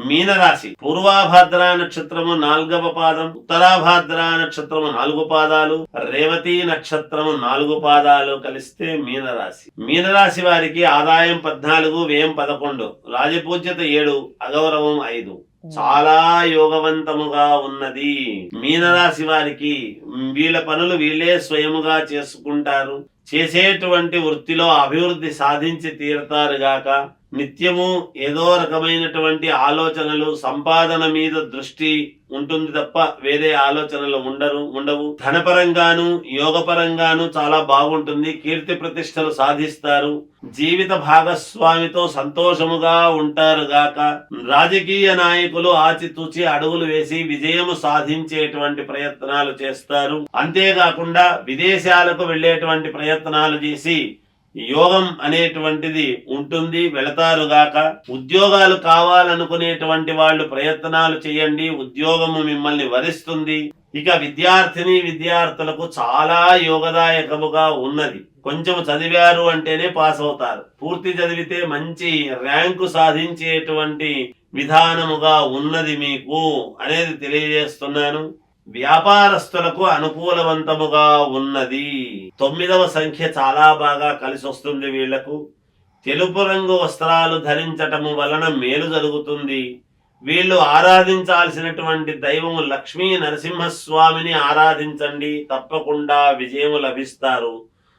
మీనరాశి పూర్వాభాద్ర నక్షత్రము 4వ పాదం, ఉత్తరాభాద్ర నక్షత్రము 4 పాదాలు, రేవతి నక్షత్రము 4 పాదాలు కలిస్తే మీనరాశి. మీనరాశి వారికి ఆదాయం 14, వ్యయం 11, రాజపూజ్యత 7, అగౌరవం 5. చాలా యోగవంతముగా ఉన్నది. మీనరాశి వారికి వీళ్ళ పనులు వీళ్ళే స్వయముగా చేసుకుంటారు. చేసేటువంటి వృత్తిలో అభివృద్ధి సాధించి తీరతారుగాక. నిత్యము ఏదో రకమైనటువంటి ఆలోచనలు, సంపాదన మీద దృష్టి ఉంటుంది తప్ప వేరే ఆలోచనలు ఉండవు. ధనపరంగాను యోగపరంగాను చాలా బాగుంటుంది. కీర్తి ప్రతిష్టలు సాధిస్తారు. జీవిత భాగస్వామితో సంతోషముగా ఉంటారు గాక. రాజకీయ నాయకులు ఆచితూచి అడుగులు వేసి విజయము సాధించేటువంటి ప్రయత్నాలు చేస్తారు. అంతేకాకుండా విదేశాలకు వెళ్ళేటువంటి ప్రయత్నాలు చేసి యోగం అనేటువంటిది ఉంటుంది, వెళతారుగాక. ఉద్యోగాలు కావాలనుకునేటువంటి వాళ్ళు ప్రయత్నాలు చేయండి, ఉద్యోగము మిమ్మల్ని వరిస్తుంది. ఇక విద్యార్థులకు చాలా యోగదాయకముగా ఉన్నది. కొంచెం చదివారు అంటేనే పాస్ అవుతారు. పూర్తి చదివితే మంచి ర్యాంకు సాధించేటువంటి విధానముగా ఉన్నది మీకు అనేది తెలియజేస్తున్నాను. వ్యాపారస్తులకు అనుకూలవంతముగా ఉన్నది. 9వ సంఖ్య చాలా బాగా కలిసి వస్తుంది వీళ్లకు. తెలుపు రంగు వస్త్రాలు ధరించటము వలన మేలు జరుగుతుంది. వీళ్ళు ఆరాధించాల్సినటువంటి దైవము లక్ష్మీ నరసింహస్వామిని ఆరాధించండి, తప్పకుండా విజయము లభిస్తారు.